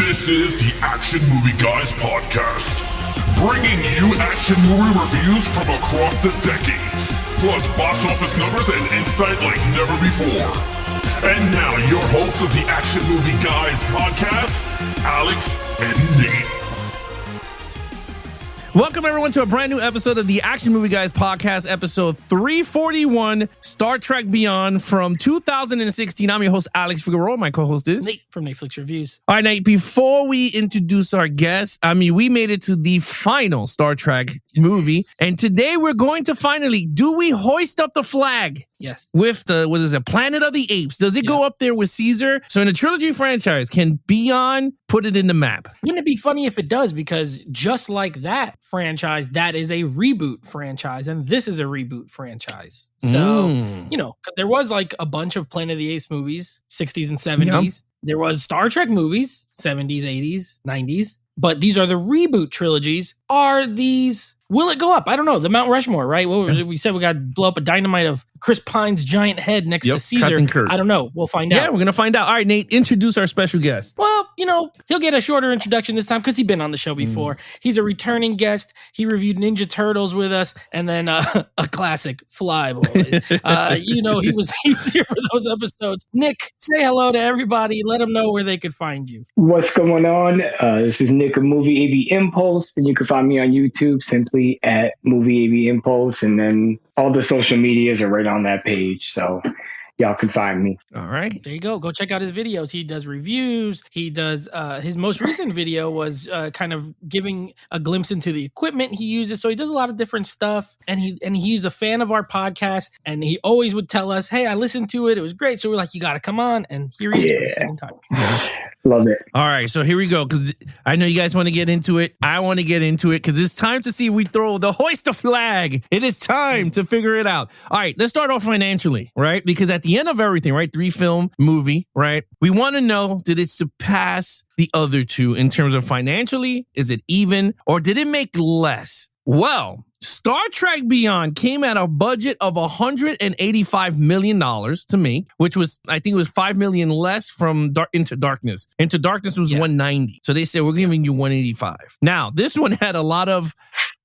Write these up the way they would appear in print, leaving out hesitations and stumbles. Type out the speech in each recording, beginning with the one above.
This is the Action Movie Guys podcast, bringing you action movie reviews from across the decades, plus box office numbers and insight like never before. And now, your hosts of the Action Movie Guys podcast, Alex and Nate. Welcome, everyone, to a brand new episode of the Action Movie Guys podcast, episode 341, Star Trek Beyond from 2016. I'm your host, Alex Figueroa. My co-host is Nate from Netflix Reviews. All right, Nate, before we introduce our guest, we made it to the final Star Trek movie, and today we're going to finally, do we hoist up the flag? Yes. With Planet of the Apes? Does it go up there with Caesar? So in a trilogy franchise, can Beyond put it in the map? Wouldn't it be funny if it does? Because just like that franchise, that is a reboot franchise, and this is a reboot franchise. So, there was like a bunch of Planet of the Apes movies, 60s and 70s. Yep. There was Star Trek movies, 70s, 80s, 90s. But these are the reboot trilogies. Are these... Will it go up? I don't know. The Mount Rushmore, right? What was it? We said we got to blow up a dynamite of Chris Pine's giant head next to Caesar. I don't know. We'll find out. Yeah, we're going to find out. All right, Nate, introduce our special guest. Well, he'll get a shorter introduction this time because he's been on the show before. He's a returning guest. He reviewed Ninja Turtles with us, and then a classic, Fly Boys. He was here for those episodes. Nick, say hello to everybody. Let them know where they could find you. What's going on? This is Nick of Movie AV Impulse, and you can find me on YouTube simply at Movie AV Impulse, and then all the social medias are right on that page, so y'all can find me. All right. There you go. Go check out his videos. He does reviews. He does, his most recent video was kind of giving a glimpse into the equipment he uses. So he does a lot of different stuff. And he's a fan of our podcast. And he always would tell us, hey, I listened to it. It was great. So we're like, you got to come on. And here he is for the second time. Yes. Love it. All right. So here we go. Because I know you guys want to get into it. I want to get into it because it's time to see if we throw the hoist the flag. It is time to figure it out. All right. Let's start off financially, right? Because at the end of everything, right? 3-film movie, right? We want to know, did it surpass the other two in terms of financially? Is it even? Or did it make less? Well, Star Trek Beyond came at a budget of $185 million to make, which was, I think it was $5 million less from Into Darkness. Into Darkness was $190. So they said, we're giving you $185. Now, this one had a lot of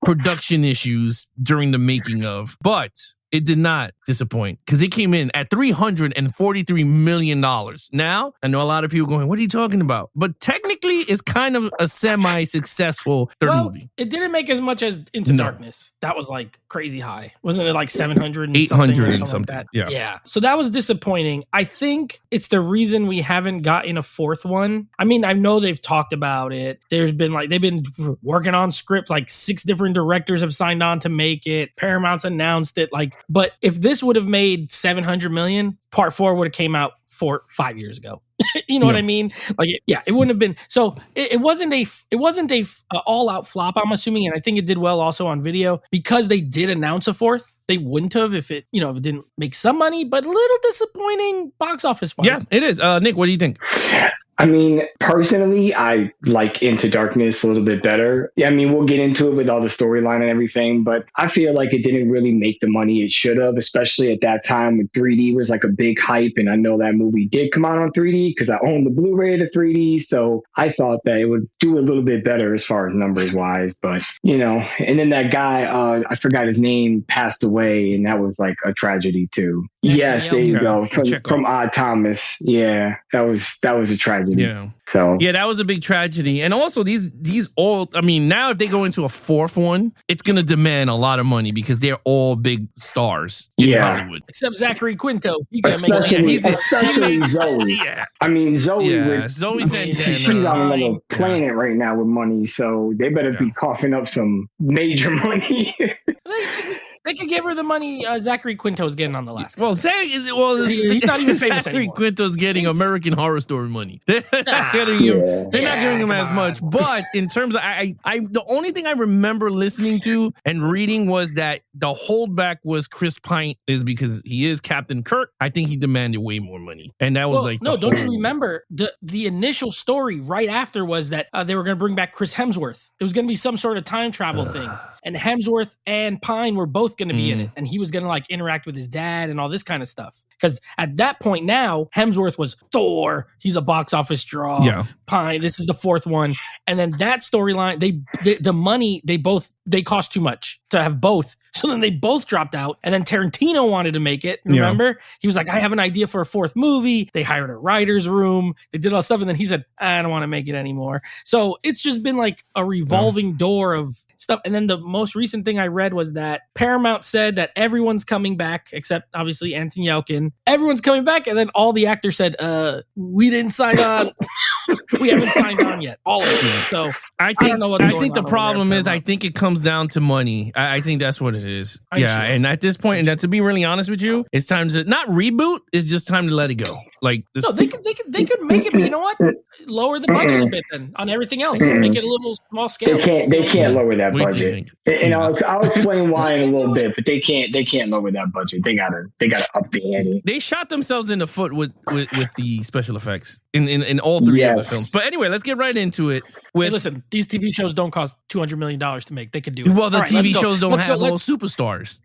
production issues during the making of, but it did not disappoint because it came in at $343 million. Now, I know a lot of people going, what are you talking about? But technically, it's kind of a semi-successful third movie. It didn't make as much as Into Darkness. That was like crazy high. Wasn't it like 700 and 800 and something? Like that? Yeah. So that was disappointing. I think it's the reason we haven't gotten a fourth one. I mean, I know they've talked about it. There's been they've been working on scripts, like 6 different directors have signed on to make it. Paramount's announced it, but if this would have made 700 million, part 4 would have came out 5 years ago. You know what I mean? It wouldn't have been. So it wasn't a all out flop, I'm assuming. And I think it did well also on video because they did announce a fourth. They wouldn't have if it didn't make some money, but a little disappointing box office wise. Yeah, it is. Nick, what do you think? I mean, personally, I like Into Darkness a little bit better. Yeah, I mean, we'll get into it with all the storyline and everything, but I feel like it didn't really make the money it should have, especially at that time when 3D was like a big hype. And I know that movie did come out on 3D because I owned the Blu-ray to 3D. So I thought that it would do a little bit better as far as numbers wise. But, and then that guy, I forgot his name, passed away. And that was like a tragedy too. Yes, there you go. From Odd Thomas. Yeah, that was a tragedy. Yeah. So that was a big tragedy. And also these all, now if they go into a fourth one, it's going to demand a lot of money because they're all big stars in Hollywood. Except Zachary Quinto. Especially Zoe. Yeah. I mean, Zoe, Zoe she's on another planet right now with money. So they better be coughing up some major money. They could give her the money Zachary Quinto's getting on the last guy. Well, he's not even famous Zachary anymore. Quinto's getting American Horror Story money. They're not giving him as much. But in terms of, the only thing I remember listening to and reading was that the holdback was Chris Pine is because he is Captain Kirk. I think he demanded way more money. And that was don't you remember the initial story right after was that they were going to bring back Chris Hemsworth. It was going to be some sort of time travel thing. And Hemsworth and Pine were both going to be in it. And he was going to like interact with his dad and all this kind of stuff. Because at that point now, Hemsworth was Thor. He's a box office draw. Yeah. Pine, this is the fourth one. And then that storyline, the money, they cost too much to have both. So then they both dropped out. And then Tarantino wanted to make it. Remember? He was like, I have an idea for a fourth movie. They hired a writer's room. They did all stuff. And then he said, I don't want to make it anymore. So it's just been like a revolving door of stuff. And then the most recent thing I read was that Paramount said that everyone's coming back, except obviously Anton Yelchin. Everyone's coming back. And then all the actors said, we didn't sign on. We haven't signed on yet. All of them. So I don't know what's going on. I think the problem there, is, I think it comes down to money. I think that's what it is. Sure. And at this point, and to be really honest with you, it's time to not reboot. It's just time to let it go. Like this. No, they could make it, but you know what? Lower the budget a bit then on everything else. Make it a little small scale. They can't lower that budget. And I'll explain why in a little bit, but they can't lower that budget. They gotta up the ante. They shot themselves in the foot with the special effects in all three of the films. But anyway, let's get right into it. Hey, listen, these TV shows don't cost $200 million to make. They could do it. Well, the TV shows don't have all superstars.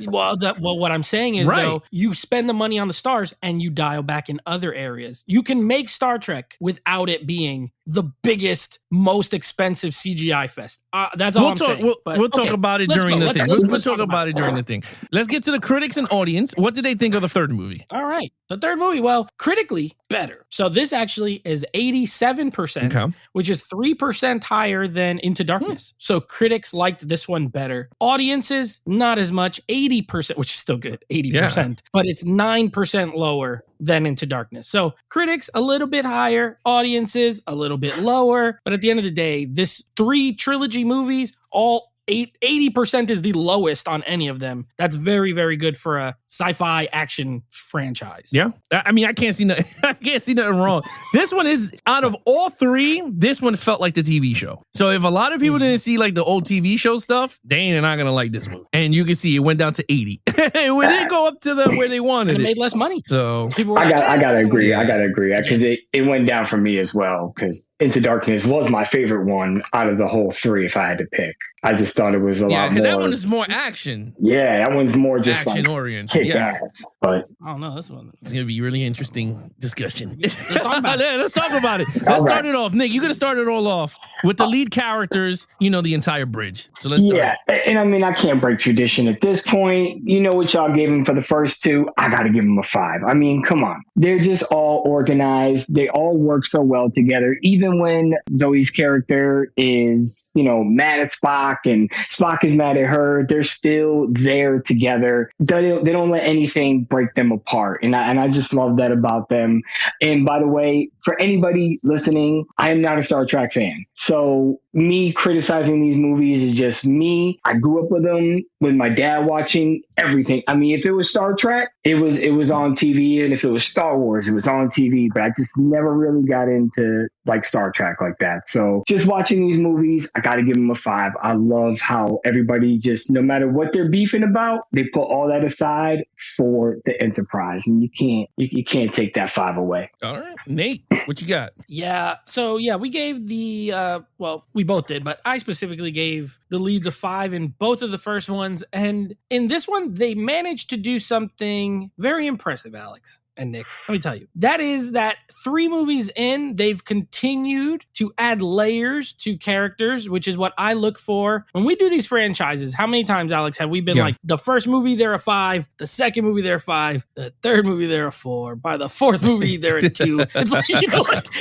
Well, what I'm saying is, though, you spend the money on the stars and you dial back in other areas. You can make Star Trek without it being the biggest, most expensive CGI fest. That's all I'm saying. We'll talk about it during the thing. We'll talk about it during the thing. Let's get to the critics and audience. What did they think of the third movie? All right. The third movie, well, critically better. So this actually is 87%, which is 3% higher than Into Darkness. So critics liked this one better. Audiences, not as much, 80%, which is still good, 80%, but it's 9% lower than Into Darkness. So critics, a little bit higher, audiences, a little bit lower. But at the end of the day, this 3 trilogy movies, all 80% is the lowest on any of them. That's very, very good for a sci-fi action franchise. Yeah. I mean, I can't see nothing wrong. This one is, out of all 3, this one felt like the TV show. So if a lot of people didn't see like the old TV show stuff, they ain't not going to like this one. And you can see it went down to 80. It didn't go up to where they wanted and it made less money. So I gotta agree. Because it went down for me as well. Because Into Darkness was my favorite one out of the whole 3 if I had to pick. I just thought it was a lot more. That one is more action. Yeah, that one's more just action like oriented. Kick ass. But I don't know this one. It's gonna be a really interesting discussion. Let's talk about it. Let's talk about it. Let's start it off. Nick, you're gonna start it all off with the lead characters. You know, the entire bridge. So let's start. Yeah, and I mean, I can't break tradition at this point. You know what y'all gave him for the first 2? I gotta give him a 5. I mean, come on. They're just all organized. They all work so well together. Even when Zoe's character is, mad at Spock and Spock is mad at her, they're still there together. They don't let anything break them apart. And I just love that about them. And by the way, for anybody listening, I am not a Star Trek fan. So me criticizing these movies is just me. I grew up with them, with my dad watching everything. I mean, if it was Star Trek, it was on TV. And if it was Star Wars, it was on TV. But I just never really got into like Star Trek like that. So just watching these movies, I got to give them a 5. I love how everybody just, no matter what they're beefing about, they put all that aside for the Enterprise. And you can't take that 5 away. All right. Nate, what you got? Yeah. So we gave we both did, but I specifically gave the leads a 5 in both of the first ones. And in this one, they managed to do something very impressive, Alex and Nick. Let me tell you. That is that 3 movies in, they've continued to add layers to characters, which is what I look for. When we do these franchises, how many times, Alex, have we been like, the first movie, they're a 5, the second movie, they're a 5, the third movie, they're a 4, by the fourth movie, they're a 2. It's like,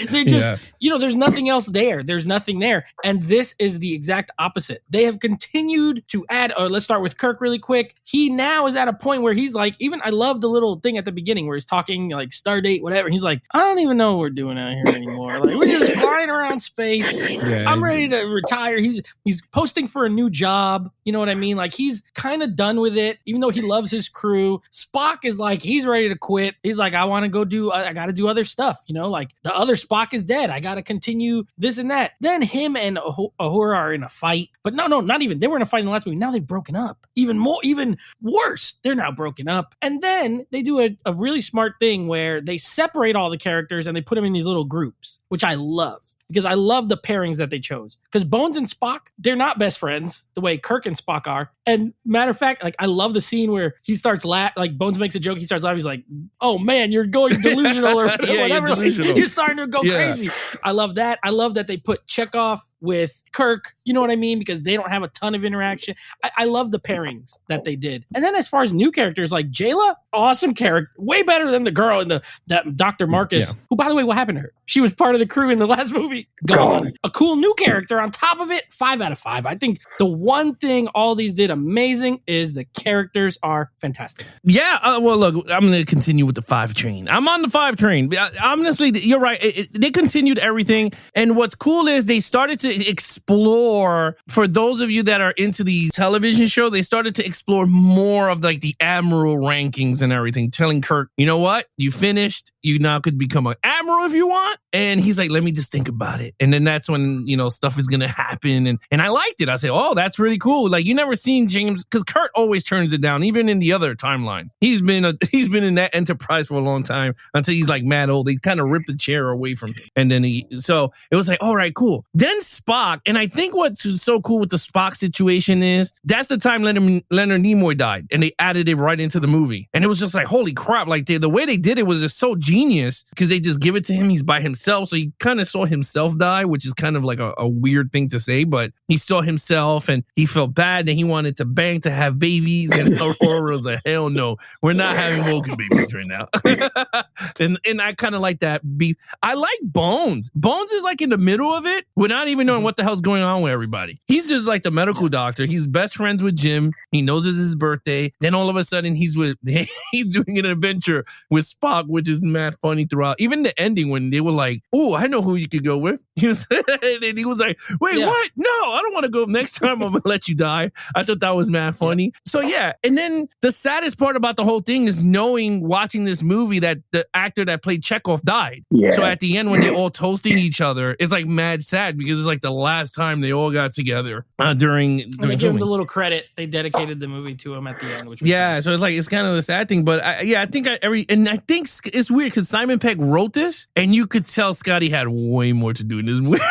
they're just, there's nothing else there. There's nothing there. And this is the exact opposite. They have continued to add, let's start with Kirk really quick. He now is at a point where he's like, I love the little thing at the beginning where he's talking like Stardate, whatever. He's like, I don't even know what we're doing out here anymore. Like, we're just flying around space. I'm ready to retire. He's posting for a new job. You know what I mean? Like, he's kind of done with it, even though he loves his crew. Spock is like, he's ready to quit. He's like, I got to do other stuff. Like the other Spock is dead. I got to continue this and that. Then him and Uhura are in a fight. But no, not even. They were in a fight in the last movie. Now they've broken up. Even worse. They're now broken up. And then they do a really smart thing where they separate all the characters and they put them in these little groups, which I love. because I love the pairings that they chose. Because Bones and Spock, they're not best friends the way Kirk and Spock are. And matter of fact, like I love the scene where he starts like Bones makes a joke, he starts laughing, he's like, "Oh man, you're going delusional or whatever." Delusional. You're starting to go crazy. I love that. I love that they put Chekhov with Kirk, you know what I mean? Because they don't have a ton of interaction. I love the pairings that they did. And then as far as new characters, like Jayla, awesome character, way better than the girl in that Dr. Marcus, who, by the way, what happened to her? She was part of the crew in the last movie. Gone. A cool new character on top of it, 5 out of 5. I think the one thing all these did amazing is the characters are fantastic. Yeah, well, look, I'm going to continue with the 5 train. I'm on the 5 train. Honestly, you're right. They continued everything. And what's cool is they started to explore, for those of you that are into the television show, they started to explore more of like the admiral rankings and everything, telling Kirk, you know what? You finished. You now could become an admiral if you want. And he's like, let me just think about it. And then that's when, stuff is going to happen. And I liked it. I said, oh, that's really cool. Like, you never seen James, because Kurt always turns it down, even in the other timeline. He's been in that Enterprise for a long time until he's like mad old. They kind of ripped the chair away from him. And then so it was like, all right, cool. Then Spock, and I think what's so cool with the Spock situation is that's the time Leonard Nimoy died, and they added it right into the movie. And it was just like, holy crap, like the way they did it was just so genius, because they just give it to him. He's by himself, so he kind of saw himself die, which is kind of like a weird thing to say, but he saw himself and he felt bad and he wanted to bang to have babies, and Aurora was like, hell no, we're not having Vulcan babies right now. and I kind of like that beef. I like Bones. Bones is like in the middle of it. We're not even knowing what the hell's going on with everybody. He's just like the medical doctor. He's best friends with Jim. He knows it's his birthday. Then all of a sudden he's doing an adventure with Spock, which is mad funny throughout. Even the ending when they were like, oh, I know who you could go with. He was like, wait, what? No, I don't want to go. Next time I'm going to let you die. I thought that was mad funny. So yeah. And then the saddest part about the whole thing is watching this movie that the actor that played Chekhov died. Yeah. So at the end when they're all toasting each other, it's like mad sad because it's like the last time they all got together during they gave him the little credit. They dedicated the movie to him at the end. Which was so it's kind of the sad thing. But I think it's weird because Simon Pegg wrote this, and you could tell Scotty had way more to do in this movie.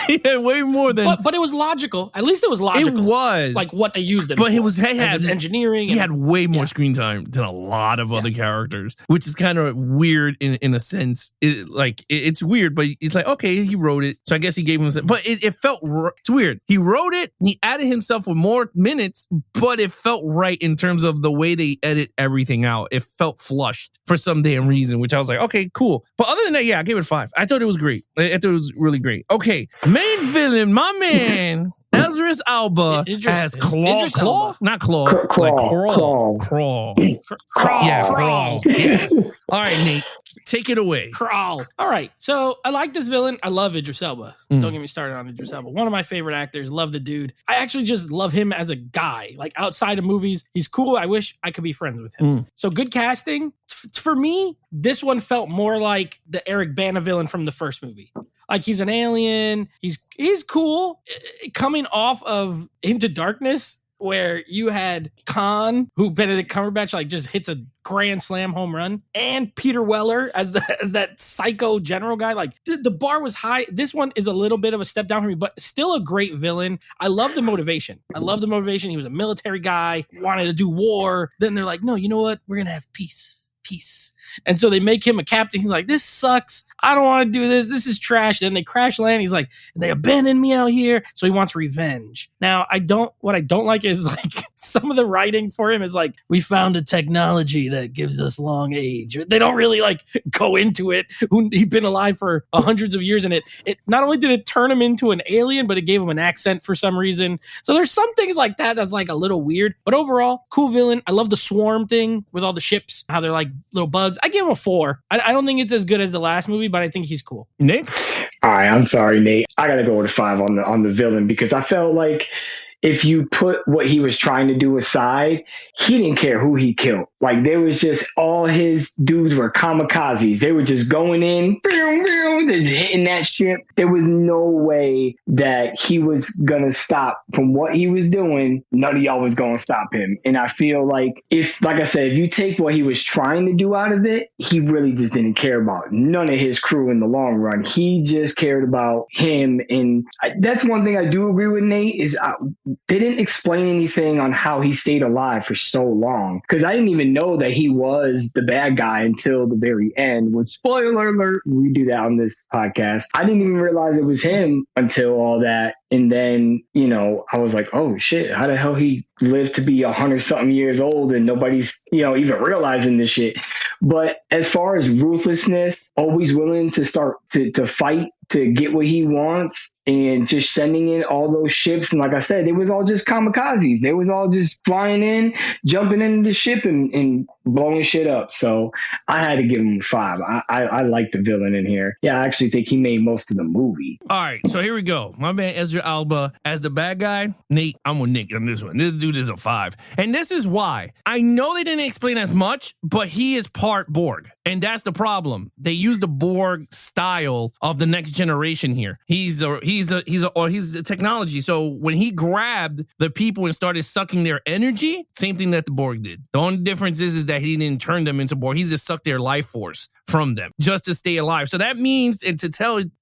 He had way more than. But it was logical. At least it was logical. It was like what they used it. But for, he had engineering. He had way more screen time than a lot of other characters, which is kind of weird in a sense. It's weird, but it's like, okay, he wrote it, so I guess he gave him. But it felt it's weird. He wrote it. He added himself with more minutes, but it felt right in terms of the way they edit everything out. It felt flushed for some damn reason, which I was like, okay, cool. But other than that, I gave it 5. I thought it was great. I thought it was really great. Okay, main villain, my man. Idris Elba as Claw. Not Claw. Like Crawl. Yeah, Crawl. Yeah. All right, Nate. Take it away. Crawl. All right. So I like this villain. I love Idris Elba. Don't get me started on Idris Elba. One of my favorite actors. Love the dude. I actually just love him as a guy. Like outside of movies, he's cool. I wish I could be friends with him. So good casting. For me, this one felt more like the Eric Bana villain from the first movie. Like he's an alien. He's cool. Coming off of Into Darkness, where you had Khan, who Benedict Cumberbatch like just hits a grand slam home run, and Peter Weller as that psycho general guy. Like the bar was high. This one is a little bit of a step down for me, but still a great villain. I love the motivation. He was a military guy, wanted to do war. Then they're like, no, you know what? We're gonna have peace. And so they make him a captain. He's like, this sucks. I don't want to do this. This is trash. Then they crash land. He's like, they abandoned me out here. So he wants revenge. Now, what I don't like is like some of the writing for him is like, we found a technology that gives us long age. They don't really like go into it. He'd been alive for hundreds of years. And it not only did it turn him into an alien, but it gave him an accent for some reason. So there's some things like that that's like a little weird. But overall, cool villain. I love the swarm thing with all the ships, how they're like little bugs. I give him a 4. I don't think it's as good as the last movie, but I think he's cool. Nick? All right, I'm sorry, Nate. I got to go with a 5 on the villain because I felt like if you put what he was trying to do aside, he didn't care who he killed. Like, there was just all his dudes were kamikazes. They were just going in, just hitting that ship. There was no way that he was going to stop from what he was doing. None of y'all was going to stop him. And I feel like like I said, if you take what he was trying to do out of it, he really just didn't care about none of his crew in the long run. He just cared about him. And that's one thing I do agree with Nate is they didn't explain anything on how he stayed alive for so long. Because I didn't even know that he was the bad guy until the very end, which, spoiler alert, we do that on this podcast. I didn't even realize it was him until all that. And then, I was like, oh shit, how the hell he lived to be 100-something years old and nobody's, even realizing this shit. But as far as ruthlessness, always willing to start to fight to get what he wants and just sending in all those ships. And like I said, it was all just kamikazes. They was all just flying in, jumping into the ship and blowing shit up. So I had to give him 5. I like the villain in here. Yeah, I actually think he made most of the movie. All right, so here we go. My man Ezra Alba as the bad guy. Nate, I'm with Nick on this one. This dude is a 5. And this is why. I know they didn't explain as much, but he is part Borg. And that's the problem. They use the Borg style of the next generation here. He's the technology. So when he grabbed the people and started sucking their energy, same thing that the Borg did. The only difference is that he didn't turn them into Borg. He just sucked their life force from them just to stay alive. So that means,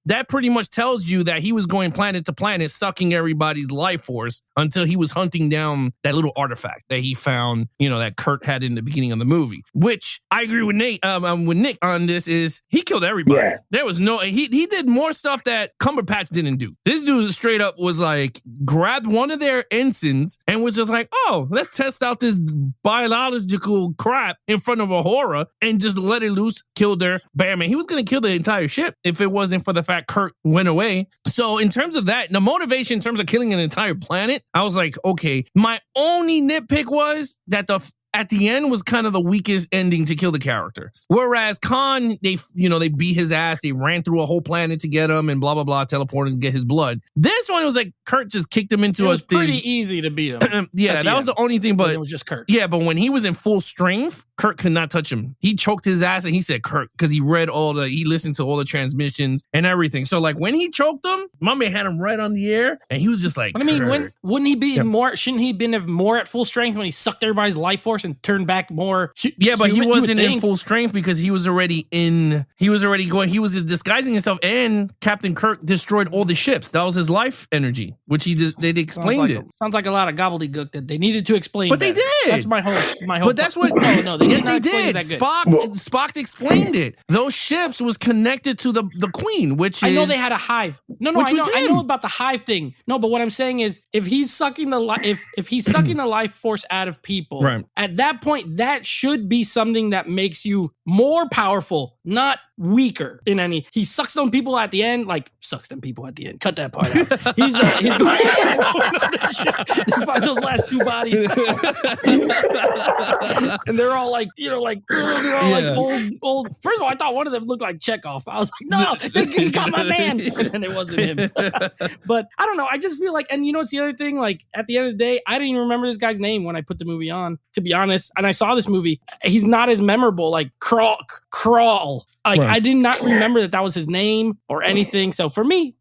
that pretty much tells you that he was going planet to planet, sucking everybody's life force until he was hunting down that little artifact that he found, that Kurt had in the beginning of the movie, which I agree with Nick on this is he killed everybody. Yeah. There was he did more stuff that Cumberbatch didn't do. This dude straight up was like, grabbed one of their ensigns and was just like, oh, let's test out this biological crap in front of a horror and just let it loose, killed her. Bam, man, he was going to kill the entire ship if it wasn't for the fact Kurt went away. So in terms of that, the motivation in terms of killing an entire planet, I was like, okay. My only nitpick was that at the end was kind of the weakest ending to kill the character. Whereas Khan, they beat his ass. They ran through a whole planet to get him and blah, blah, blah, teleported and get his blood. This one, it was like Kurt just kicked him into a thing. It was pretty easy to beat him. Yeah, that was the only thing. But it was just Kurt. Yeah, but when he was in full strength, Kurt could not touch him. He choked his ass and he said Kurt because he listened to all the transmissions and everything. So like when he choked him, my man had him right on the air and he was just like, I mean, wouldn't he be more, shouldn't he have more at full strength when he sucked everybody's life force and turned back more? Yeah, but he wasn't in full strength because he was disguising himself, and Captain Kirk destroyed all the ships. That was his life energy, which they explained Sounds like a lot of gobbledygook that they needed to explain. But they did. That's my whole. But that's what. No, they yes, they did. Spock explained it. Those ships was connected to the Queen, which is. I know they had a hive. I know about the hive thing. No, but what I'm saying is, if he's sucking if he's sucking the life force out of people, right. At that point, that should be something that makes you more powerful, not weaker in any. He sucks them people at the end, Cut that part out. He's going on the ship to find those last 2 bodies, and they're all like, like old. First of all, I thought one of them looked like Chekhov. I was like, no, he got my man, and it wasn't him. But I don't know. I just feel like, and it's the other thing. Like at the end of the day, I didn't even remember this guy's name when I put the movie on. To be honest, and I saw this movie, he's not as memorable. Like Crawl. Like right. I did not remember that was his name or anything. So for me,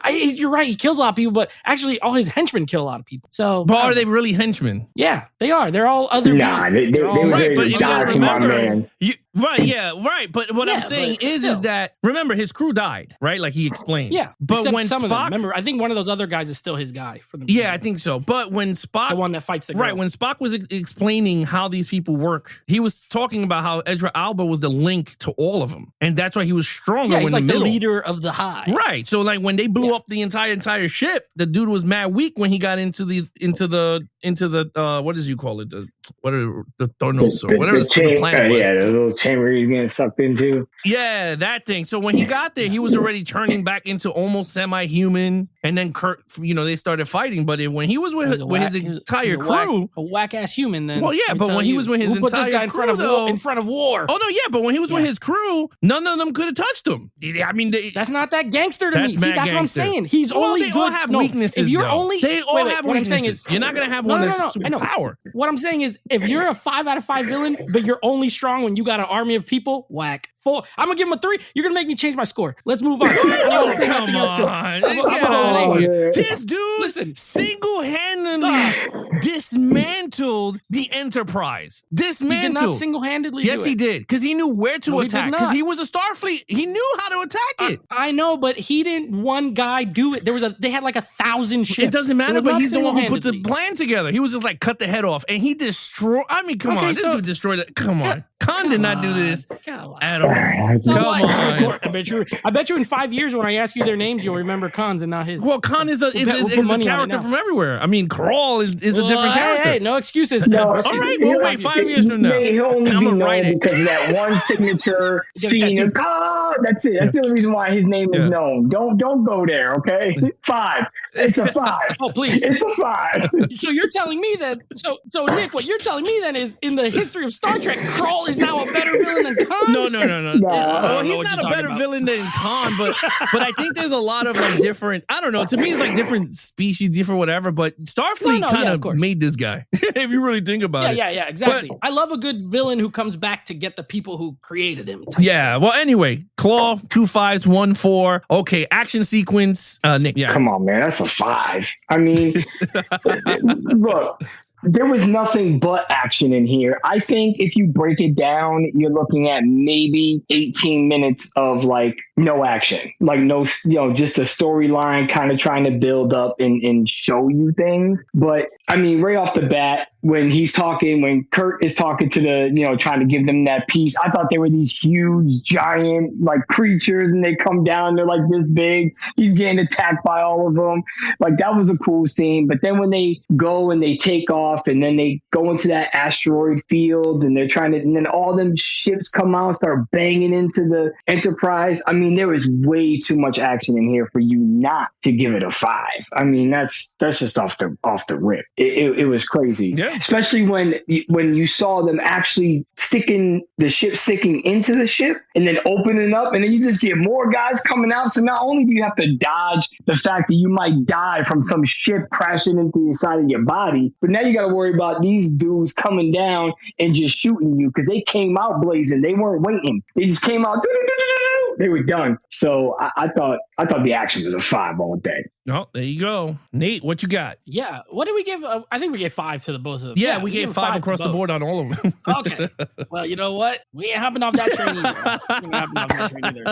you're right. He kills a lot of people, but actually, all his henchmen kill a lot of people. So, but are they really henchmen? Yeah, they are. They're all other. Nah, they right. But you gotta remember, right. Yeah, right. But what I'm saying is that remember his crew died, right? Like he explained. Yeah, but when some Spock, of them, remember, I think one of those other guys is still his guy from the. Yeah, I think so. But when Spock, the one that fights the girl. Right, when Spock was explaining how these people work, he was talking about how Ezra Alba was the link to all of them, and that's why he was stronger. Yeah, he's like the leader of the Hive. Right. So like when they blew up the entire ship, the dude was mad weak when he got into the what did you call it? The Thornos or whatever the planet was. Yeah, the little chamber he's getting sucked into. Yeah, that thing. So when he got there, he was already turning back into almost semi-human. and then Kurt, they started fighting. But when he was with his entire crew, a whack ass human. Then, well, yeah, but when he was with his entire put this guy crew, in front of war. Oh no, yeah, but when he was with his crew, none of them could have touched him. I mean, that's not that gangster to me. See, that's what I'm saying. He's only they good. all have weaknesses. If you're though. only, they all have what weaknesses. I'm saying is, you're not gonna have one that's super power. What I'm saying is, if you're a 5 out of 5 villain, but you're only strong when you got an army of people, whack. 4. I'm gonna give him a 3. You're gonna make me change my score. Let's move on. Come on. This dude single-handedly dismantled the Enterprise. Dismantled. He did not single-handedly Yes, do it. he did. Because he knew where to attack. Because not. he was a Starfleet. He knew how to attack it. I know, but he didn't one guy do it. They had like 1,000 ships. It doesn't matter, but he's the one who put the single-handedly. plan together. He was just like, cut the head off. And he destroyed. I mean, come on. This dude destroyed it. Come on. Khan did not do this at all. So Come what? on. I bet you in 5 years when I ask you their names, you'll remember Khan's and not his. Well, Khan is a character from everywhere. I mean, Krall is a different character. Hey, no excuses. No, all right, we'll wait 5 years from now. He'll only I'm be gonna known write it. because of that one signature scene. That's it. That's the only reason why his name is known. Don't go there, okay? 5. It's a 5. Oh, please. It's a 5. So you're telling me that? So Nick, what you're telling me then is in the history of Star Trek, Krall is now a better villain than Khan? No. Well, he's what not you're a better talking villain than Khan, but I think there's a lot of like different. I don't know. To me, it's like different species, different whatever. But Starfleet kind of made this guy. If you really think about it. Yeah, exactly. But I love a good villain who comes back to get the people who created him. Yeah. Well, anyway, Claw 2 5s 1 4. Okay, action sequence. Nick. Yeah. Come on, man. That's a 5. I mean, look. There was nothing but action in here. I think if you break it down, you're looking at maybe 18 minutes of like no action, like no, just a storyline kind of trying to build up and show you things. But I mean, right off the bat, when Kurt is talking to the, trying to give them that piece, I thought they were these huge, giant like creatures and they come down, they're like this big. He's getting attacked by all of them. Like that was a cool scene. But then when they go and they take off, and then they go into that asteroid field and and then all them ships come out and start banging into the Enterprise. I mean, there was way too much action in here for you not to give it a 5. I mean, that's just off the rip. It was crazy. Yeah. Especially when you saw them actually sticking into the ship and then opening up, and then you just get more guys coming out. So not only do you have to dodge the fact that you might die from some ship crashing into the side of your body, but now you got to worry about these dudes coming down and just shooting you because they came out blazing. They weren't waiting. They just came out. They were done. So I thought the action was a 5 all day. Oh, there you go. Nate, what you got? Yeah. What did we give? I think we gave 5 to the both of them. Yeah, we gave 5 across the board on all of them. Okay. Well, you know what? We ain't hopping off that train either.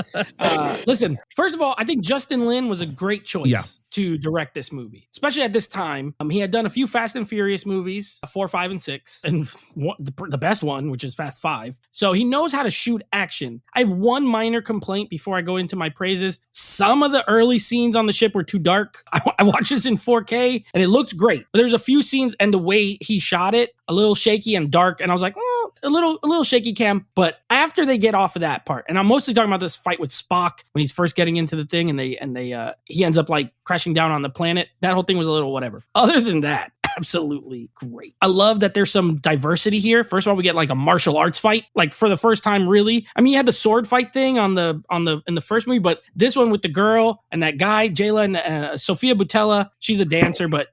Listen, first of all, I think Justin Lin was a great choice to direct this movie, especially at this time. He had done a few Fast and Furious movies, 4, 5, and 6, and the best one, which is Fast 5. So he knows how to shoot action. I have one minor complaint before I go into my praises. Some of the early scenes on the ship were too dark. I watched this in 4K and it looks great, but there's a few scenes and the way he shot it, a little shaky and dark. And I was like, a little shaky cam. But after they get off of that part, and I'm mostly talking about this fight with Spock when he's first getting into the thing and he ends up like crashing down on the planet. That whole thing was a little whatever. Other than that, absolutely great. I love that there's some diversity here. First of all, we get like a martial arts fight, like for the first time, really. I mean, you had the sword fight thing in the first movie, but this one with the girl and that guy, Jayla and Sophia Boutella, she's a dancer, but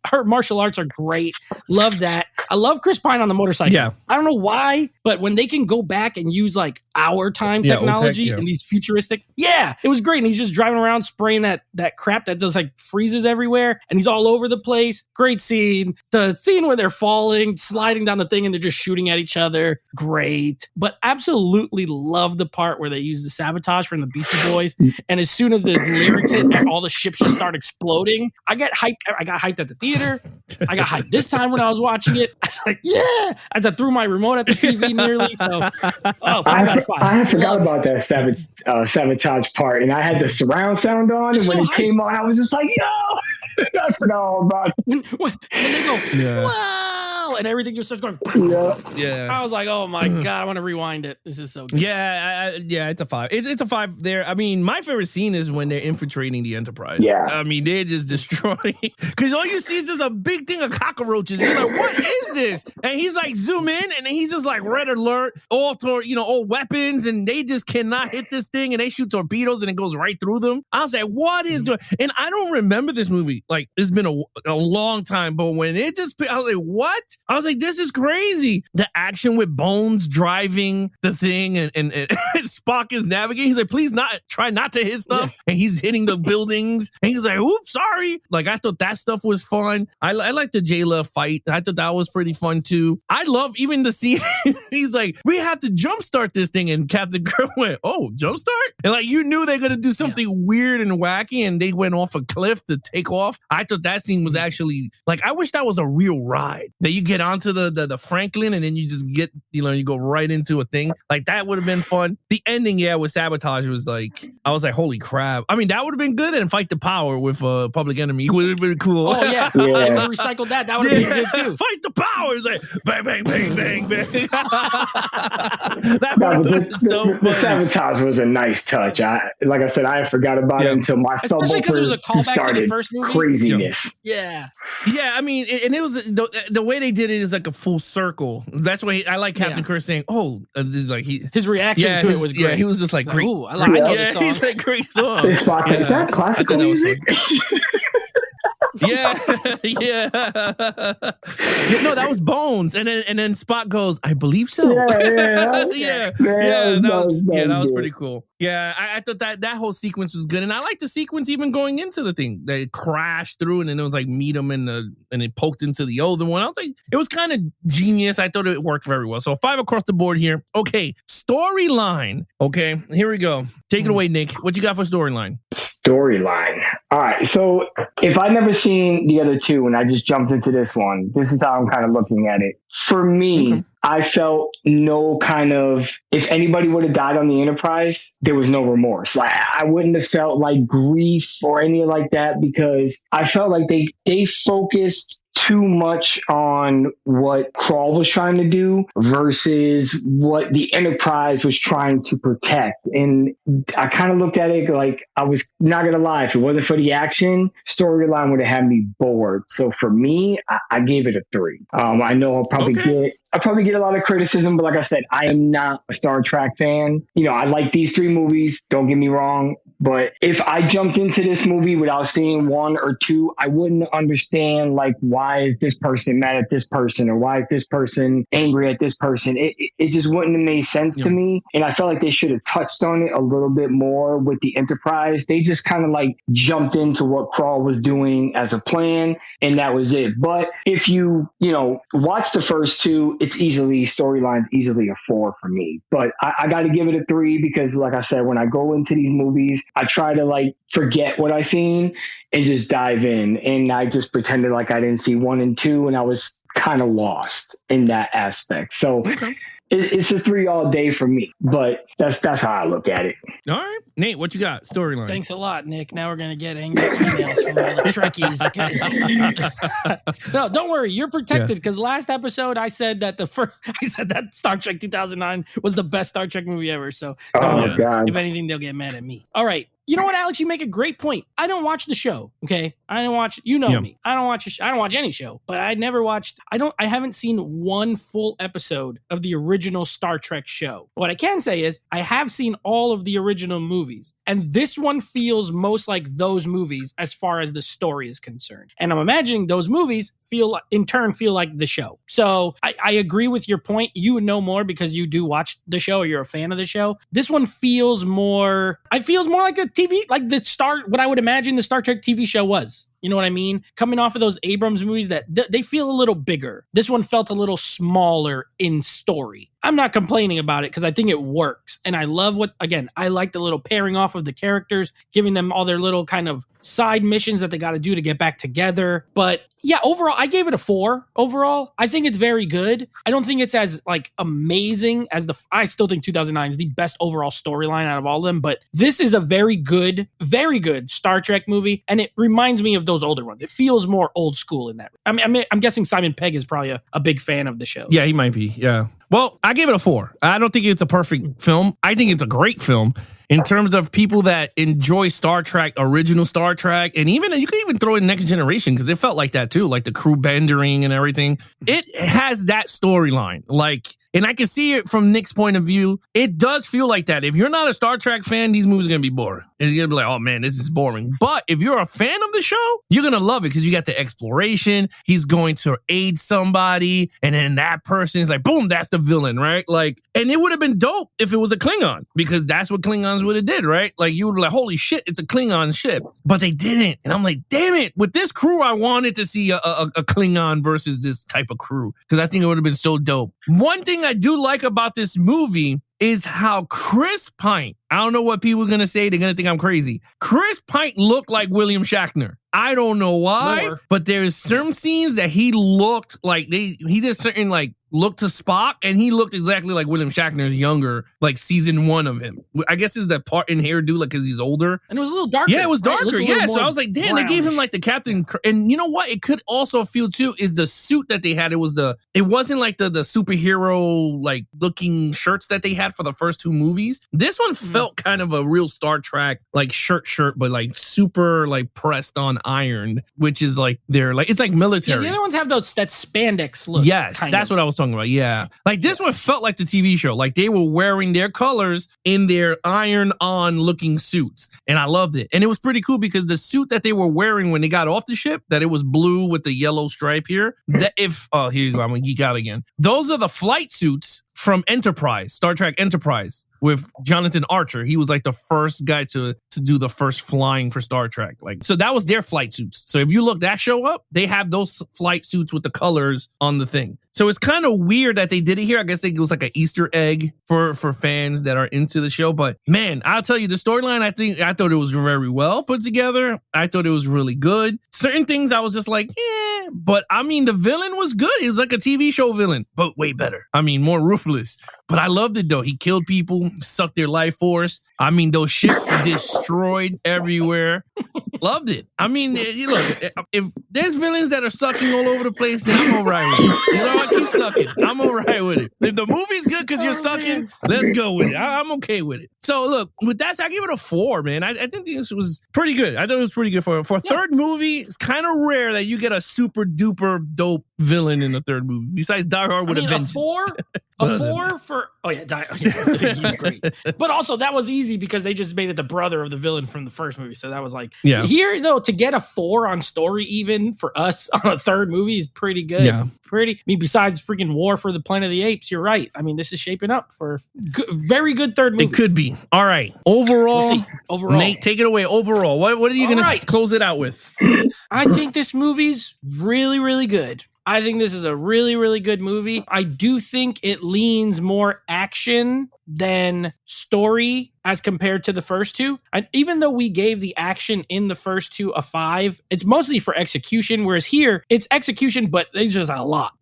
her martial arts are great. Love that. I love Chris Pine on the motorcycle. Yeah. I don't know why, but when they can go back and use like our time technology and these futuristic, it was great. And he's just driving around spraying that crap that just like freezes everywhere, and he's all over the place. Great scene. The scene where they're falling, sliding down the thing, and they're just shooting at each other. Great. But absolutely love the part where they use the sabotage from the Beastie Boys. And as soon as the lyrics hit and all the ships just start exploding, I got hyped at the theater. I got hyped this time when I was watching it. I was like, yeah! I threw my remote at the TV nearly. So, 5 out of 5. I forgot about that sabotage part, and I had the surround sound on, and when it came on, I was just like, yo! I forgot all about it. When they go, wow! hell, and everything just starts going. Yeah. I was like, oh my god, I want to rewind it. This is so good. Yeah, it's a 5. It's a 5 there. I mean, my favorite scene is when they're infiltrating the Enterprise. Yeah. I mean, they're just destroying, because all you see is just a big thing of cockroaches. You're like, what is this? And he's like, zoom in, and he's just like, red alert, all weapons, and they just cannot hit this thing, and they shoot torpedoes, and it goes right through them. I was like, what is going? And I don't remember this movie. Like, it's been a long time, but when it just, I was like, what? I was like, this is crazy. The action with Bones driving the thing, and Spock is navigating. He's like, please try not to hit stuff. Yeah. And he's hitting the buildings, and he's like, oops, sorry. Like, I thought that stuff was fun. I like the Jayla fight. I thought that was pretty fun too. I love even the scene. He's like, we have to jumpstart this thing, and Captain Kirk went, oh, jumpstart? And like, you knew they're gonna do something weird and wacky, and they went off a cliff to take off. I thought that scene was actually, like, I wish that was a real ride, that you get onto the Franklin, and then you just get, you go right into a thing. Like, that would have been fun. The ending, with Sabotage was like, I was like, holy crap. I mean, that would have been good, and Fight the Power with Public Enemy would have been cool. Oh, yeah. If we recycled that would have been good too. Fight the Power is like, bang, bang, bang, bang, bang. That would have been so funny. The Sabotage was a nice touch. Like I said, I forgot about it until my especially because it was a callback to the first movie. Craziness. Yeah. Yeah, I mean, and it was the way they did it is like a full circle. That's why I like Captain Kirk saying, "Oh," like his reaction to it was great. Yeah, he was just like, "Great." Ooh, I know this song. He's like, "Great song." Is that classical music? Yeah. No, that was Bones, and then Spock goes, "I believe so." That was pretty cool. Yeah, I thought that whole sequence was good, and I like the sequence even going into the thing. They crashed through, and then it was like meet them and it poked into the other one. I was like, it was kind of genius. I thought it worked very well. So 5 across the board here. Okay, storyline. Okay, here we go. Take it away, Nick. What you got for storyline? Storyline. All right. So if I've never seen the other two and I just jumped into this one, this is how I'm kind of looking at it. For me, I felt no kind of, if anybody would have died on the Enterprise, there was no remorse. Like, I wouldn't have felt like grief or anything like that, because I felt like they focused too much on what Krall was trying to do versus what the Enterprise was trying to protect. And I kind of looked at it like, I was not going to lie, if it wasn't for the action, storyline would have had me bored. So for me, I gave it a 3. I know I'll probably get a lot of criticism, but like I said, I am not a Star Trek fan. I like these 3 movies, don't get me wrong. But if I jumped into this movie without seeing 1 or 2, I wouldn't understand, like, why is this person mad at this person, or why is this person angry at this person? It just wouldn't have made sense to me. And I felt like they should have touched on it a little bit more with the Enterprise. They just kind of like jumped into what Krall was doing as a plan, and that was it. But if you watch the first 2, it's storyline's easily a 4 for me. But I got to give it a 3 because, like I said, when I go into these movies, I try to like forget what I seen and just dive in, and I just pretended like I didn't see 1 and 2, and I was kind of lost in that aspect. So it's a 3 all day for me, but that's how I look at it. All right, Nate, what you got? Storyline. Thanks a lot, Nick. Now we're gonna get angry emails from all the Trekkies. No, don't worry, you're protected, because last episode I said that that Star Trek 2009 was the best Star Trek movie ever. So God. If anything, they'll get mad at me. All right. You know what, Alex? You make a great point. I don't watch the show. Okay, I don't watch. me. I don't watch. I don't watch any show. But I never watched. I haven't seen 1 full episode of the original Star Trek show. What I can say is I have seen all of the original movies, and this one feels most like those movies as far as the story is concerned. And I'm imagining those movies feel like the show. So I agree with your point. You would know more because you do watch the show, or you're a fan of the show. This one feels more. It feels more like a TV, like what I would imagine the Star Trek TV show was. You know what I mean? Coming off of those Abrams movies that they feel a little bigger. This one felt a little smaller in story. I'm not complaining about it because I think it works. And I love I like the little pairing off of the characters, giving them all their little kind of side missions that they got to do to get back together. But yeah, overall, I gave it a 4. Overall, I think it's very good. I don't think it's as like amazing as I still think 2009 is the best overall storyline out of all of them. But this is a very good Star Trek movie. And it reminds me of those those older ones. It feels more old school in that. I mean, I'm guessing Simon Pegg is probably a big fan of the show. Yeah, he might be. Yeah. Well, I gave it a 4. I don't think it's a perfect film. I think it's a great film. In terms of people that enjoy Star Trek, original Star Trek, and even you can even throw in Next Generation because it felt like that too, like the crew bendering and everything. It has that storyline, and I can see it from Nick's point of view. It does feel like that. If you're not a Star Trek fan, these movies are gonna be boring. It's gonna be like, oh man, this is boring. But if you're a fan of the show, you're gonna love it because you got the exploration. He's going to aid somebody, and then that person is like, boom, that's the villain, right? And it would have been dope if it was a Klingon because that's what Klingons would have did, right? You would be like, holy shit, it's a Klingon ship. But they didn't. And I'm like, damn it. With this crew, I wanted to see a Klingon versus this type of crew because I think it would have been so dope. One thing I do like about this movie is how Chris Pine, I don't know what people are going to say. They're going to think I'm crazy. Chris Pine looked like William Shatner. I don't know why, but there's certain scenes that he looked like he did certain look to Spock, and he looked exactly like William Shatner's younger, season 1 of him. I guess is that part in hairdo, because he's older. And it was a little darker. Yeah, it was darker. Right? Yeah, so I was like, damn, they gave him the captain. And you know what? It could also feel too is the suit that they had. It wasn't like the superhero looking shirts that they had for the first 2 movies. This one felt kind of a real Star Trek shirt, but super pressed on ironed, which is it's like military. Yeah, the other ones have that spandex look. Yes, that's what I was talking about. Yeah. This one felt like the TV show. They were wearing their colors in their iron-on looking suits. And I loved it. And it was pretty cool because the suit that they were wearing when they got off the ship, that it was blue with the yellow stripe here. Here you go, I'm going to geek out again. Those are the flight suits from Enterprise, Star Trek Enterprise, with Jonathan Archer. He was the first guy to do the first flying for Star Trek. So that was their flight suits. So if you look that show up, they have those flight suits with the colors on the thing. So it's kind of weird that they did it here. I guess it was an Easter egg for fans that are into the show. But man, I'll tell you, the storyline, I thought it was very well put together. I thought it was really good. Certain things I was just but I mean, the villain was good. He was like a TV show villain, but way better. I mean, more ruthless. But I loved it though. He killed people, sucked their life force. I mean, those ships destroyed everywhere. Loved it. I mean, look, if there's villains that are sucking all over the place, then I'm all right with it. I keep sucking. I'm all right with it. If the movie's good because you're sucking, let's go with it. I'm okay with it. So look, with that, I give it a 4, man. I think this was pretty good. I thought it was pretty good for a third movie. It's kind of rare that you get a super duper dope villain in the third movie. Besides Die Hard with a Vengeance. A 4 for he's great. But also that was easy because they just made it the brother of the villain from the first movie. So that was here though, to get a 4 on story even for us on a third movie is pretty good. Yeah. Besides freaking War for the Planet of the Apes, you're right. I mean, this is shaping up for very good third movie. It could be. All right. Overall, we'll see. Overall, Nate, take it away. Overall, what are you going to close it out with? I think this movie's really, really good. I think this is a really, really good movie. I do think it leans more action than story as compared to the first 2. And even though we gave the action in the first 2 a 5, it's mostly for execution, whereas here it's execution, but there's just a lot.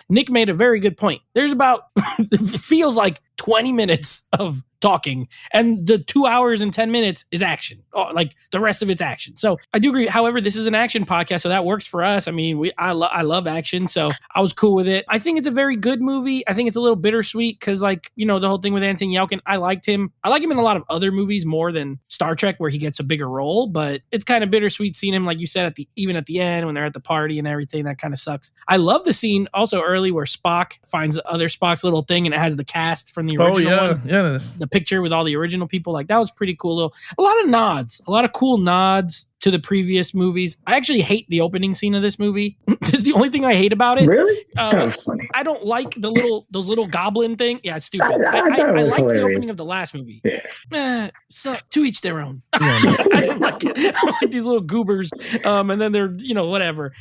Nick made a very good point. There's about, it feels like 20 minutes of talking, and the 2 hours and 10 minutes is action. The rest of it's action. So I do agree. However, this is an action podcast, so that works for us. I mean, I love action, so I was cool with it. I think it's a very good movie. I think it's a little bittersweet because, the whole thing with Anton Yelchin, I liked him. I like him in a lot of other movies more than Star Trek, where he gets a bigger role, but it's kind of bittersweet seeing him, like you said, even at the end when they're at the party and everything. That kind of sucks. I love the scene also early where Spock finds the other Spock's little thing and it has the cast from the original one. Yeah. The picture with all the original people, that was pretty cool. A lot of nods, a lot of cool nods to the previous movies. I actually hate the opening scene of this movie. This is the only thing I hate about it. Really? That's funny. I don't like those little goblin thing. Yeah, it's stupid. I like the opening of the last movie. Yeah. So to each their own. I don't like it. I like these little goobers. And then they're, whatever.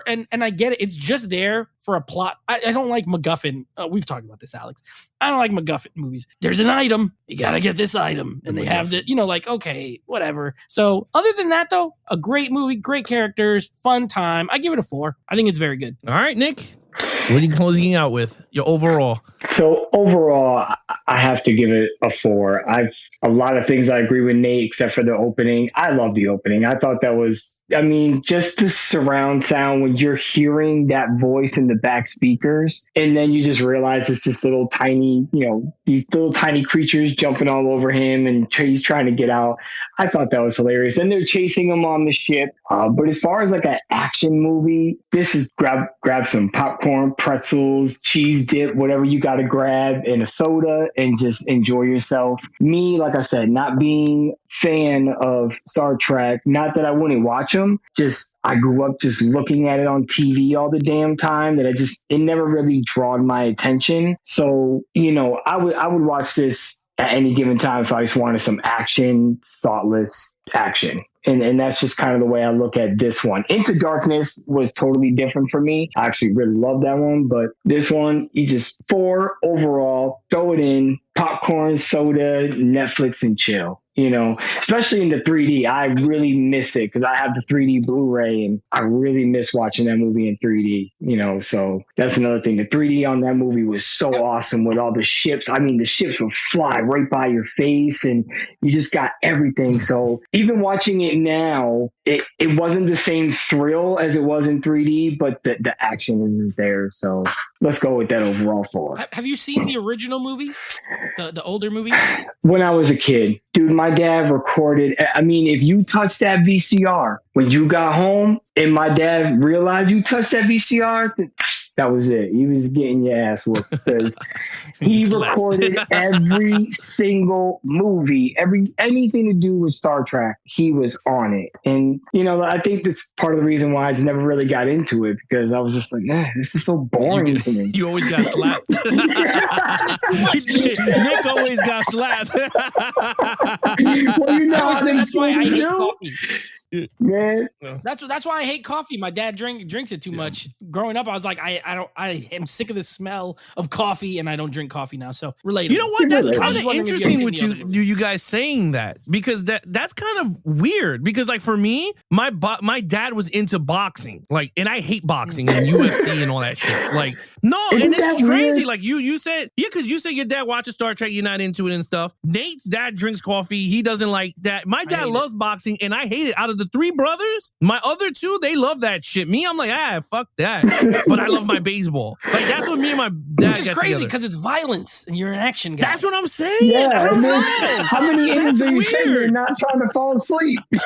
And I get it. It's just there for a plot. I don't like MacGuffin. We've talked about this, Alex. I don't like MacGuffin movies. There's an item. You got to get this item. And they have the, okay, whatever. So other than that, though, a great movie, great characters, fun time. I give it a 4. I think it's very good. All right, Nick. What are you closing out with? Your overall. So overall, I have to give it a 4. A lot of things I agree with Nate, except for the opening. I love the opening. I thought that was, I mean, just the surround sound when you're hearing that voice in the back speakers, and then you just realize it's this little tiny, these little tiny creatures jumping all over him, and he's trying to get out. I thought that was hilarious. And they're chasing him on the ship. But as far as like an action movie, this is grab some popcorn, pretzels, cheese dip, whatever you got to grab, and a soda, and just enjoy yourself. Me, like I said, not being fan of Star Trek, not that I wouldn't watch them, just I grew up just looking at it on TV all the damn time, that it never really drawed my attention. So, I would watch this at any given time if I just wanted some action, thoughtless action. And that's just kind of the way I look at this one. Into Darkness was totally different for me. I actually really love that one. But this one, you just 4 overall, throw it in, popcorn, soda, Netflix, and chill. Especially in the 3D. I really miss it because I have the 3D Blu-ray and I really miss watching that movie in 3D, so that's another thing. The 3D on that movie was so awesome with all the ships. I mean, the ships would fly right by your face and you just got everything. So even watching it now, it wasn't the same thrill as it was in 3D, but the action is there. So let's go with that overall 4. Have you seen the original movies? The older movies? When I was a kid, dude, my dad recorded. I mean, if you touched that VCR when you got home and my dad realized you touched that VCR, that was it. He was getting your ass whooped because he recorded every single movie, anything to do with Star Trek. He was on it. And, I think that's part of the reason why I just never really got into it, because I was just like, this is so boring to me. You always got slapped. Nick always got slapped. Well, that's why I hate coffee. Man, that's why I hate coffee. My dad drinks it too much. Growing up, I was like, I am sick of the smell of coffee, and I don't drink coffee now. So relatable. You know what? That's kind of interesting with you guys saying that, because that's kind of weird. Because like for me, my dad was into boxing, like, and I hate boxing and UFC and all that shit. Like, no, and it's crazy. Weird? Like you said, because you said your dad watches Star Trek, you're not into it and stuff. Nate's dad drinks coffee. He doesn't like that. My dad loves boxing, and I hate it. Out of the 3 brothers, my other 2, they love that shit. Me, I'm like, fuck that. But I love my baseball. Like, that's what me and my dad. Which is crazy because it's violence and you're an action guy. That's what I'm saying. Yeah, how many innings are you saying you're not trying to fall asleep? No,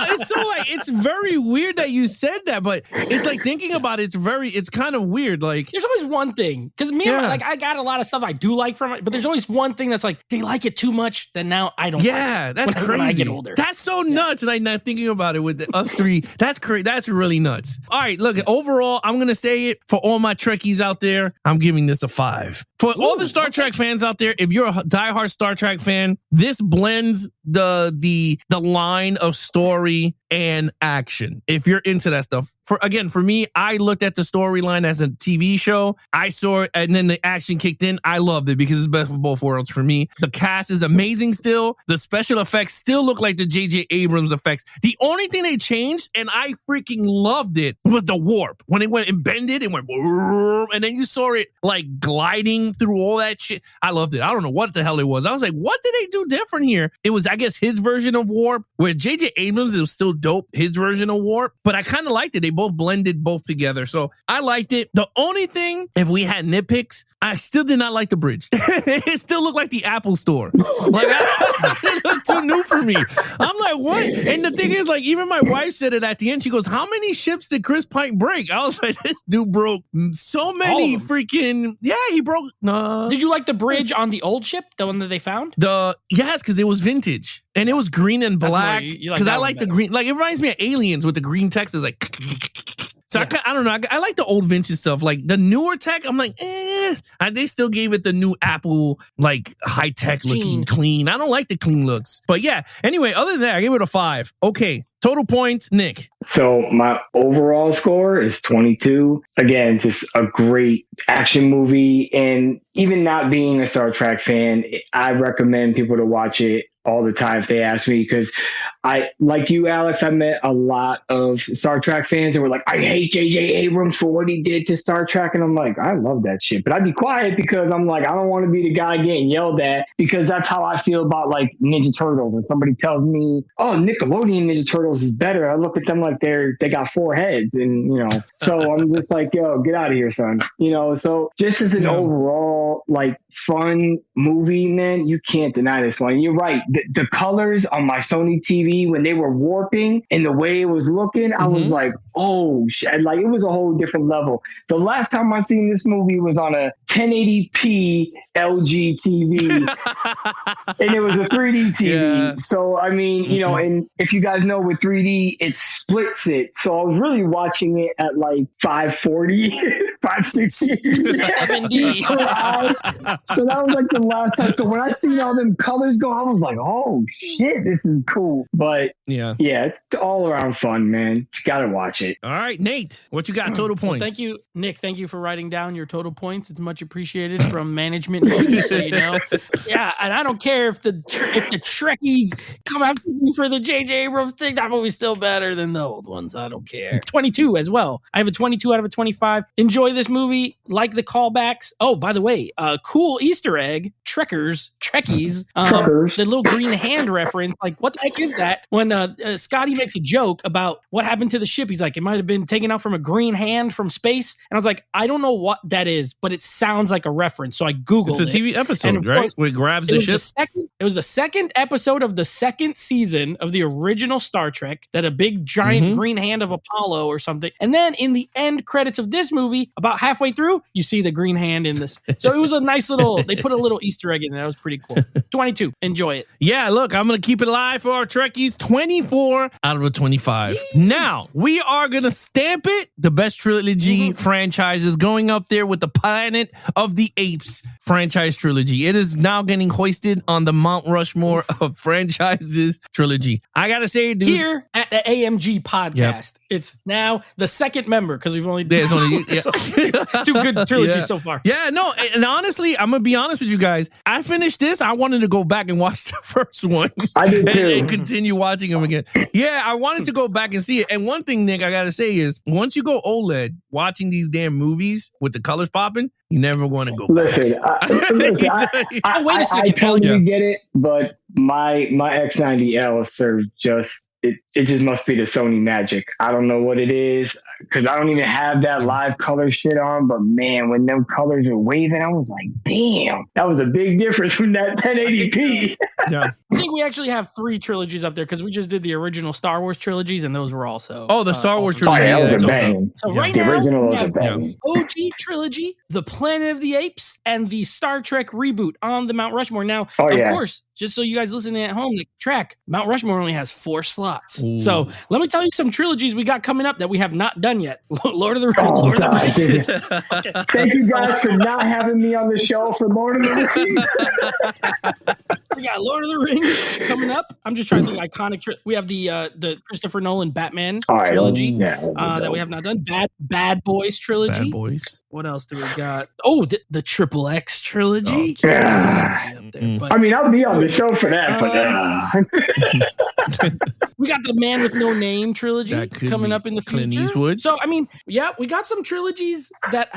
it's so like, it's very weird that you said that, but it's like thinking about it, it's kind of weird. Like, there's always one thing, because me, I got a lot of stuff I do like from it, but there's always one thing that's like, they like it too much, then now I don't. Yeah, that's crazy. When I get older. That's so nuts. And I'm not thinking about it with us 3. That's crazy. That's really nuts. All right, look, overall, I'm going to say it for all my Trekkies out there. I'm giving this a 5. For all the Star Trek fans out there, if you're a diehard Star Trek fan, this blends the line of story and action. If you're into that stuff. For me, I looked at the storyline as a TV show. I saw it, and then the action kicked in. I loved it because it's best of both worlds for me. The cast is amazing still. The special effects still look like the J.J. Abrams effects. The only thing they changed, and I freaking loved it, was the warp. When it went and bended, it went, and then you saw it like gliding through all that shit. I loved it. I don't know what the hell it was. I was like, what did they do different here? It was, I guess, his version of warp, where J.J. Abrams, it was still dope, his version of warp, but I kind of liked it. They both blended both together. So I liked it. The only thing, if we had nitpicks, I still did not like the bridge. It still looked like the Apple store. Like, it looked too new for me. I'm like, what? And the thing is, like, even my wife said it at the end. She goes, how many ships did Chris Pine break? I was like, this dude broke so many freaking, he broke. Did you like the bridge on the old ship, the one that they found? Yes, because it was vintage. And it was green and black. Because I like the green. Like, it reminds me of Aliens with the green text. Is like. So I don't know. I like the old vintage stuff. Like the newer tech, I'm like, they still gave it the new Apple, like high tech looking clean. I don't like the clean looks. But yeah, anyway, other than that, I gave it a 5. Okay. Total points, Nick. So my overall score is 22. Again, just a great action movie. And even not being a Star Trek fan, I recommend people to watch it all the time if they ask me, because I, like you, Alex, I met a lot of Star Trek fans that were like, I hate J.J. Abrams for what he did to Star Trek. And I'm like, I love that shit. But I'd be quiet because I'm like, I don't want to be the guy getting yelled at, because that's how I feel about like Ninja Turtles. When somebody tells me, oh, Nickelodeon Ninja Turtles is better, I look at them like they got 4 heads. And, you know, so I'm just like, yo, get out of here, son. You know, so just as an overall, like, fun movie, man, you can't deny this one. You're right. The colors on my Sony TV, when they were warping and the way it was looking, I was like, oh shit. Like, it was a whole different level. The last time I seen this movie was on a 1080p LG TV and it was a 3D TV. Yeah. So, I mean, you know, and if you guys know with 3D, it splits it. So I was really watching it at like 540, 560. 70. So that was like the last time. So when I seen all them colors go, I was like, oh shit, this is cool. But yeah, it's all around fun, man. You gotta watch it. All right, Nate, what you got? Total points. Well, thank you, Nick. Thank you for writing down your total points. It's much appreciated from management. So, you know, yeah, and I don't care if the Trekkies come after me for the J.J. Abrams thing. That movie's still better than the old ones. I don't care. 22 as well. I have a 22 out of a 25. Enjoy this movie. Like the callbacks. Oh, by the way, cool Easter egg. Trekkies. The little green hand reference. Like, what the heck is that? When Scotty makes a joke about what happened to the ship, he's like, it might have been taken out from a green hand from space. And I was like, I don't know what that is, but it sounds like a reference. So I Googled it. It's a TV episode, right? Where it grabs the ship. It was the second episode of the second season of the original Star Trek that a big giant green hand of Apollo or something. And then in the end credits of this movie, about halfway through, you see the green hand in this. So it was a nice little, they put a little Easter egg in there. That was pretty cool. 22. Enjoy it. Yeah, look, I'm going to keep it live for our Trekkies. 24 out of a 25. Now, we are going to stamp it. The best trilogy franchises going up there with the Planet of the Apes franchise trilogy. It is now getting hoisted on the Mount Rushmore of franchises trilogy. I got to say, dude. Here at the AMG podcast, it's now the second member, because we've only done two good trilogies so far. Yeah, no, and honestly, I'm going to be honest with you guys. I finished this. I wanted to go back and watch the first one. I did too. And continue watching them again. Yeah, I wanted to go back and see it. And one thing, Nick, I got to say is, once you go OLED, watching these damn movies with the colors popping, you never want to go back. Listen, I totally get it, but my X90Ls are just, it just must be the Sony magic. I don't know what it is, because I don't even have that live color shit on, but man, when them colors are waving, I was like, damn, that was a big difference from that 1080p. I think we actually have 3 trilogies up there, because we just did the original Star Wars trilogies, and those were also the Star Wars trilogy. Oh, yeah, that was a bang. So right the now, original was a bang. OG trilogy, the Planet of the Apes, and the Star Trek reboot on the Mount Rushmore. Now, of course, just so you guys listening at home, the track, Mount Rushmore only has 4 slots. Ooh. So let me tell you some trilogies we got coming up that we have not done yet. Lord of the Rings. Lord of the Rings. Okay. Thank you guys for not having me on the show for Lord of the Rings. We got Lord of the Rings coming up. I'm just trying to think iconic. We have the Christopher Nolan Batman trilogy that we have not done. Bad Boys trilogy. Bad Boys. What else do we got? Oh, the Triple X trilogy. Oh, yeah. I mean, I'll be on the show for that, but we got the Man with No Name trilogy coming up in the future. Clint Eastwood. So, I mean, yeah, we got some trilogies that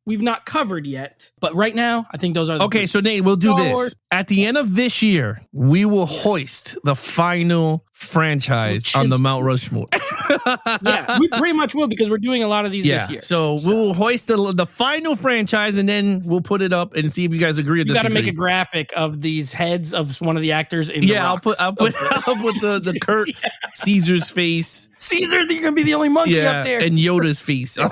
we've not covered yet. But right now, I think those are okay. So, Nate, we'll do this. At the end of this year, we will hoist the final franchise on the Mount Rushmore. Yeah, we pretty much will, because we're doing a lot of these this year. So we will hoist the final franchise, and then we'll put it up and see if you guys agree or disagree. You got to make a graphic of these heads of one of the actors in the rocks. I'll put the Kurt Caesar's face. Caesar, you're gonna be the only monkey up there, and Yoda's face on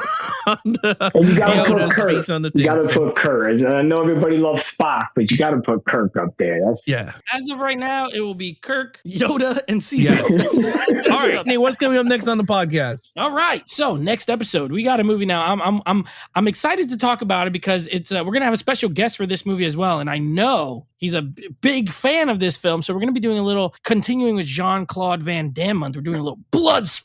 the. And you gotta put Kurt. You gotta put Kurt. I know everybody loves Spock, but you gotta put Kirk up there. As of right now, it will be Kirk, Yoda, and Caesar. Yes. All right, Nate, what's coming up next on the podcast? All right, so next episode, we got a movie now. I'm excited to talk about it, because it's we're gonna have a special guest for this movie as well, and I know he's a big fan of this film, so we're gonna be doing a little continuing with Jean-Claude Van Damme month. We're doing a little blood sport.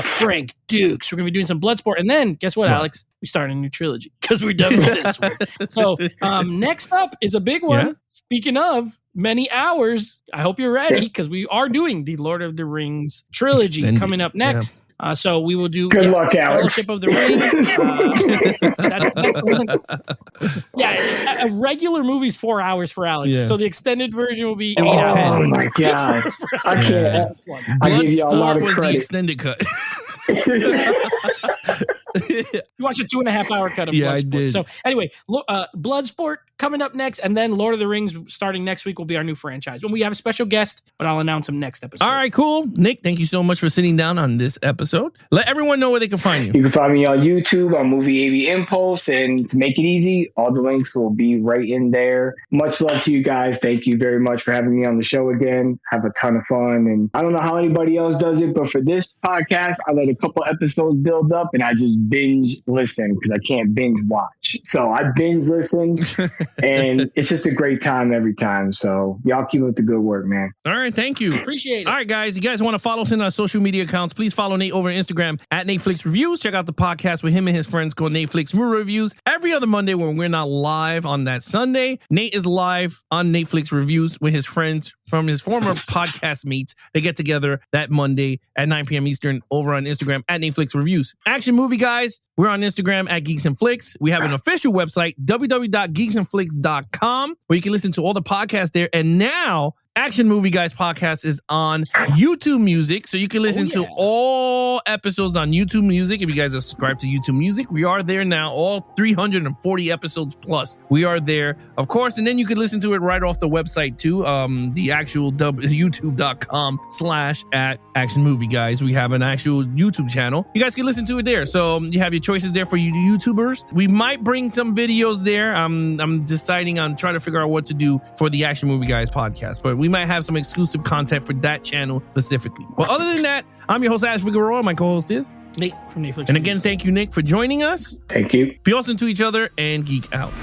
Frank Dukes. We're gonna be doing some blood sport, and then guess what, Alex? we start a new trilogy because we're done with this one. So next up is a big one. Yeah. Speaking of many hours, I hope you're ready because we are doing the Lord of the Rings trilogy Extended. coming up next. So we will do Good luck, Alex. Fellowship of the Ring. A regular movie's 4 hours for Alex. Yeah. So the extended version will be 8 Oh, hours. Oh my God. for I Alex. can't. I give you a lot Bloodsport of was the credit. extended cut. You watch a 2.5 hour cut of Yeah, I Bloodsport. did. So anyway, Bloodsport coming up next, and then Lord of the Rings starting next week will be our new franchise. When we have a special guest, but I'll announce him next episode. All right, cool. Nick, thank you so much for sitting down on this episode. Let everyone know where they can find you. You can find me on YouTube on Movie AV Impulse, and to make it easy, all the links will be right in there. Much love to you guys. Thank you very much for having me on the show again. Have a ton of fun, and I don't know how anybody else does it, but for this podcast, I let a couple episodes build up, and I just binge listen because I can't binge watch. So I binge listen, and it's just a great time every time. So y'all keep up the good work, man. All right, thank you. Appreciate it. All right, guys, you guys want to follow us in our social media accounts, please follow Nate over on Instagram at Netflix Reviews. Check out the podcast with him and his friends called Netflix Movie Reviews every other Monday when we're not live on that Sunday. Nate is live on Netflix Reviews with his friends from his former podcast mates. They get together that Monday at 9 p.m. Eastern over on Instagram at Netflix Reviews. Action Movie Guys, we're on Instagram at Geeks and Flicks. We have an official website, www.geeksandflicks.com, where you can listen to all the podcasts there. And now, Action Movie Guys podcast is on YouTube Music, so you can listen to all episodes on YouTube Music. If you guys are subscribed to YouTube Music, we are there now, all 340 episodes plus. We are there, of course, and then you can listen to it right off the website too, the actual youtube.com/@Action Movie Guys. We have an actual YouTube channel. You guys can listen to it there. So you have your choices there for you YouTubers. We might bring some videos there. I'm deciding on trying to figure out what to do for the Action Movie Guys podcast, but we might have some exclusive content for that channel specifically. Well, other than that, I'm your host, Ash Figueroa. My co-host is Nate from Netflix. And again, thank you, Nick, for joining us. Thank you. Be awesome to each other and geek out.